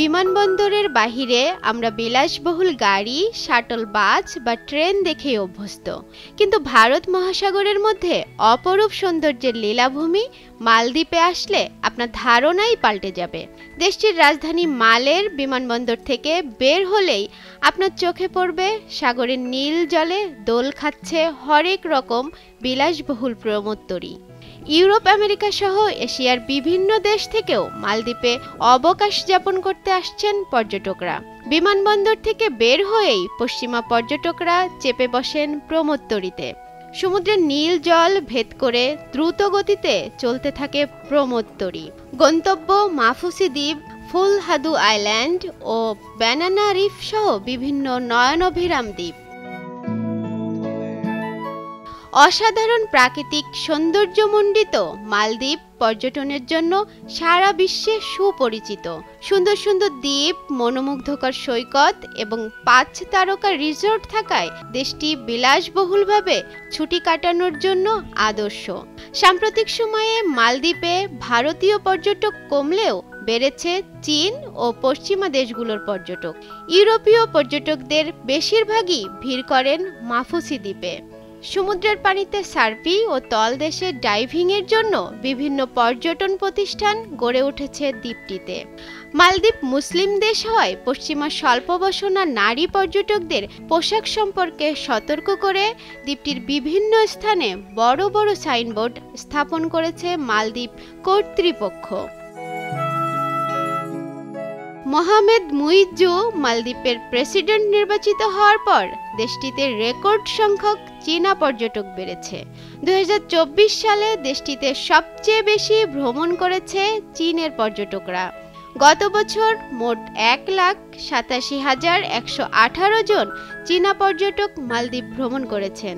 বিমানবন্দরের বাহিরে আমরা বিলাসবহুল গাড়ি, শাটল বাস বা ট্রেন দেখেই অভ্যস্ত, কিন্তু ভারত মহাসাগরের মধ্যে অপরূপ সৌন্দর্যের লীলাভূমি মালদ্বীপে আসলে আপনার ধারণাই পাল্টে যাবে। দেশটির রাজধানী মালের বিমানবন্দর থেকে বের হলেই আপনার চোখে পড়বে সাগরের নীল জলে দোল খাচ্ছে হরেক রকম বিলাসবহুল প্রমোত্তরী। ইউরোপ, আমেরিকা সহ এশিয়ার বিভিন্ন দেশ থেকেও মালদ্বীপে অবকাশ যাপন করতে আসছেন পর্যটকরা। বিমানবন্দর থেকে বের হয়েই পশ্চিমা পর্যটকরা চেপে বসেন প্রমোত্তরীতে। সমুদ্রের নীল জল ভেদ করে দ্রুত গতিতে চলতে থাকে প্রমোত্তরী। গন্তব্য মাফুসি দ্বীপ, ফুলহাদু আইল্যান্ড ও ব্যানানা রিফ সহ বিভিন্ন নয়নাভিরাম দ্বীপ। অসাধারণ প্রাকৃতিক সৌন্দর্যমণ্ডিত মালদ্বীপ পর্যটনের জন্য সারা বিশ্বে সুপরিচিত। সুন্দর সুন্দর দ্বীপ, মনোমুগ্ধকর সৈকত এবং 5 তারকা রিসোর্ট থাকায় দেশটি বিলাসবহুলভাবে ছুটি কাটানোর জন্য আদর্শ। সাম্প্রতিক সময়ে মালদ্বীপে ভারতীয় পর্যটক কমলেও বেড়েছে চীন ও পশ্চিমা দেশগুলোর পর্যটক। ইউরোপীয় পর্যটকদের বেশিরভাগই ভিড় করেন মাফুসি দ্বীপে। সমুদ্রের পানিতে সার্ফি ও তলদেশে ডাইভিংয়ের জন্য বিভিন্ন পর্যটন প্রতিষ্ঠান গড়ে উঠেছে দ্বীপটিতে। মালদ্বীপ মুসলিম দেশ হয় পশ্চিমা স্বল্পবসনা নারী পর্যটকদের পোশাক সম্পর্কে সতর্ক করে দ্বীপটির বিভিন্ন স্থানে বড় বড় সাইনবোর্ড স্থাপন করেছে মালদ্বীপ কর্তৃপক্ষ। মোহাম্মদ মুইজ্জু মালদ্বীপের প্রেসিডেন্ট নির্বাচিত হওয়ার পর দেশটিতে রেকর্ড সংখ্যক চীনা পর্যটক বেড়েছে। 2024 সালে দেশটিতে সবচেয়ে বেশি ভ্রমণ করেছে চীনের পর্যটকরা। গত বছর মোট 1,87,118 জন চীনা পর্যটক মালদ্বীপ ভ্রমণ করেছেন।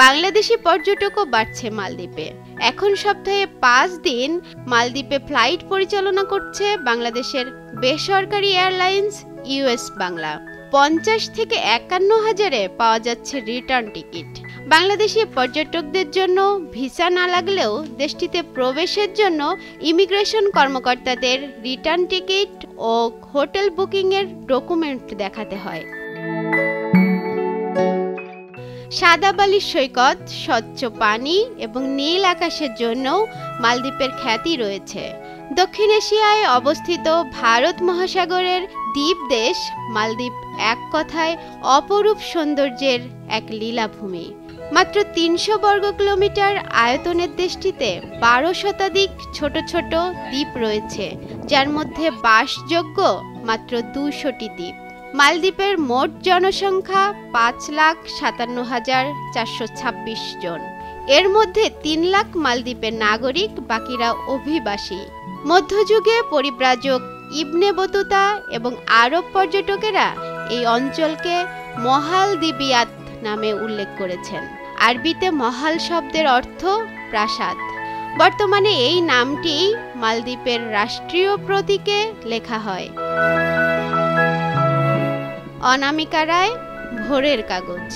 বাংলাদেশি পর্যটকও বাড়ছে মালদ্বীপে। এখন সপ্তাহে 5 দিন মালদ্বীপে ফ্লাইট পরিচালনা করছে বাংলাদেশের বেসরকারি এয়ারলাইন্স ইউএস বাংলা। 50 থেকে 51 হাজারে পাওয়া যাচ্ছে রিটার্ন টিকিট। বাংলাদেশি পর্যটকদের জন্য ভিসা না লাগলেও দেশটিতে প্রবেশের জন্য ইমিগ্রেশন কর্মকর্তাদের রিটার্ন টিকিট ও হোটেল বুকিংয়ের ডকুমেন্ট দেখাতে হয়। সাদা বালির সৈকত, স্বচ্ছ পানি এবং নীল আকাশের জন্যও মালদ্বীপের খ্যাতি রয়েছে। দক্ষিণ এশিয়ায় অবস্থিত ভারত মহাসাগরের দ্বীপ দেশ মালদ্বীপ এক কথায় অপরূপ সৌন্দর্যের এক লীলাভূমি। মাত্র 300 বর্গ কিলোমিটার আয়তনের দেশটিতে 12 শতাধিক ছোট ছোট দ্বীপ রয়েছে, যার মধ্যে বাসযোগ্য মাত্র 200টি দ্বীপ। মালদ্বীপের মোট জনসংখ্যা 5,57,426 জন। এর মধ্যে 3 লাখ মালদ্বীপের নাগরিক, বাকিরা অভিবাসী। মধ্যযুগে পরিব্রাজক ইবনে বতুতা এবং আরব পর্যটকেরা এই অঞ্চলকে মহালদ্বীবিয়াত নামে উল্লেখ করেছেন। আরবিতে মহাল শব্দের অর্থ প্রাসাদ। বর্তমানে এই নামটি মালদ্বীপের রাষ্ট্রীয় প্রতীকে লেখা হয়। অনামিকা রায়, ভোরের কাগজ।